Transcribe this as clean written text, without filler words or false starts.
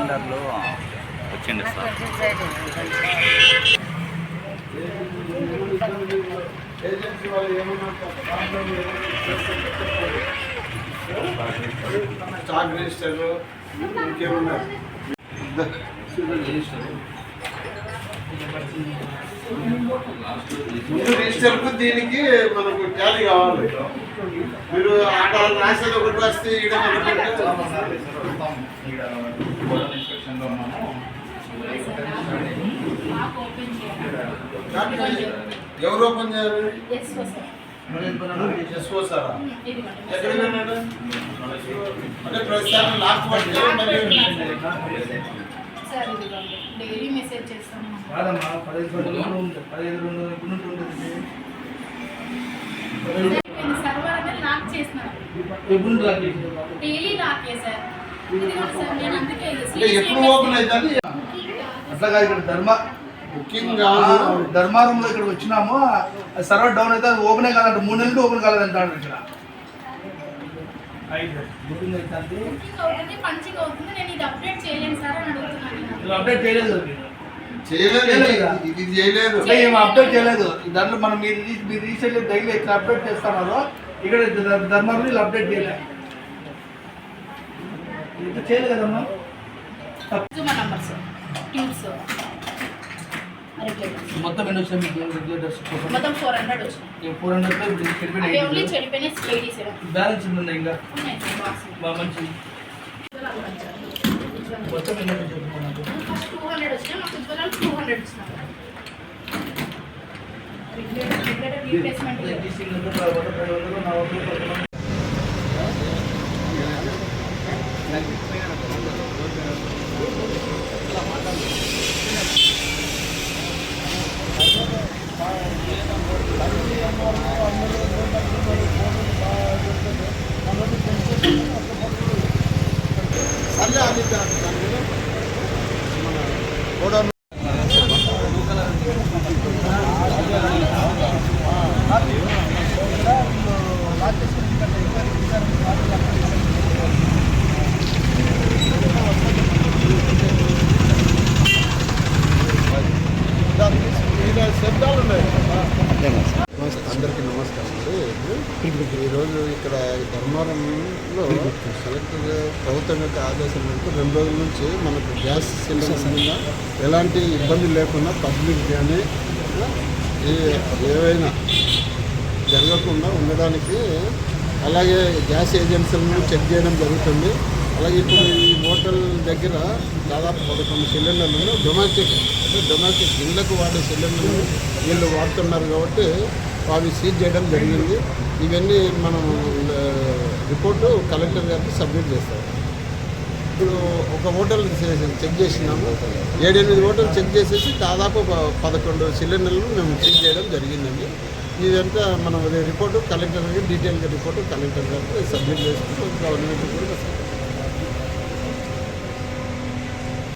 సిలిండర్లు వచ్చింది sir. Stock register ఇంకేమన్నా రిజిస్టర్కు దీనికి మనకు ట్యాలీ కావాలి. మీరు అక్కడ రాసేది ఒకటి రాస్తే ఎవరు ఓపెన్ చేయాలి? ఎస్ఓ సారా? ఎక్కడికి వెళ్ళాడు అంటే ప్రస్తుతానికి లాస్ట్ పట్టి డైలీ మెసేజ్ చేస్తాను. సర్వర్ అనేది లాక్ చేస్తున్నారు. డైలీ లాక్ చేశారు. నేను అందుకే ఎప్పుడు ఓపెన్ అవుతుంది అట్లా కాదు. ఇక్కడ ధర్మారంలో ఇక్కడ వచ్చినాము, సర్వర్ డౌన్ అయితే అది ఓపెనే కాదంట. 3 నెలలు ఓపెన్ కాలేదంటాడు. ఇక్కడ అప్డేట్ చేయలేదు. అప్డేట్ చేయలేదు. దాంట్లో మనం మీరు రీసెంట్లీ డైలీ ఎట్లా అప్డేట్ చేస్తున్నారు, ఇక్కడ ధర్మారంలో వీళ్ళు అప్డేట్ చేయలేదు. ఇది చేయలేదు కదమ్మా. మొత్తం ఎన్ని వచ్చాయి మీకు రెగ్యులేటర్స్? మొత్తం 400 వచ్చినాయి. 400 ఓన్లీ చెడిపోయిన స్పేడీస్ బ్యాలెన్స్ ఉంది ఇంకా బాగా మంచిది. మొత్తం ఎన్ని చెప్పుకున్నాను? 200 వచ్చినాయి. మాకు 200 వచ్చినాయి. రెగ్యులేటర్ రీప్లేస్మెంట్ అందరికీ నమస్కారం అండి. ఈరోజు ఇక్కడ ధర్మవరంలో కలెక్టర్ ప్రభుత్వం యొక్క ఆదేశం మేరకు 2 రోజుల నుంచి మనకు గ్యాస్ సిలిండర్ మీద ఎలాంటి ఇబ్బంది లేకుండా పబ్లిక్ కానీ ఏవైనా జరగకుండా ఉండడానికి అలాగే గ్యాస్ ఏజెన్సీలను చెక్ చేయడం జరుగుతుంది. అలాగే ఇప్పుడు ఈ హోటల్ దగ్గర దాదాపు 11 సిలిండర్లను డొమెస్టిక్ ఇళ్లకు వాడే సిలిండర్లు వీళ్ళు వాడుతున్నారు కాబట్టి అవి సీజ్ చేయడం జరిగింది. ఇవన్నీ మనం రిపోర్టు కలెక్టర్ గారికి సబ్మిట్ చేస్తాం. ఇప్పుడు ఒక హోటల్ చెక్ చేసినాము, 7-8 హోటల్ చెక్ చేసేసి దాదాపు 11 సిలిండర్లు మేము సీజ్ చేయడం జరిగిందండి. ఇదంతా మనం రిపోర్టు కలెక్టర్ గారికి డీటెయిల్గా రిపోర్టు కలెక్టర్ గారికి సబ్మిట్ చేస్తాం. గవర్నమెంట్ కూడా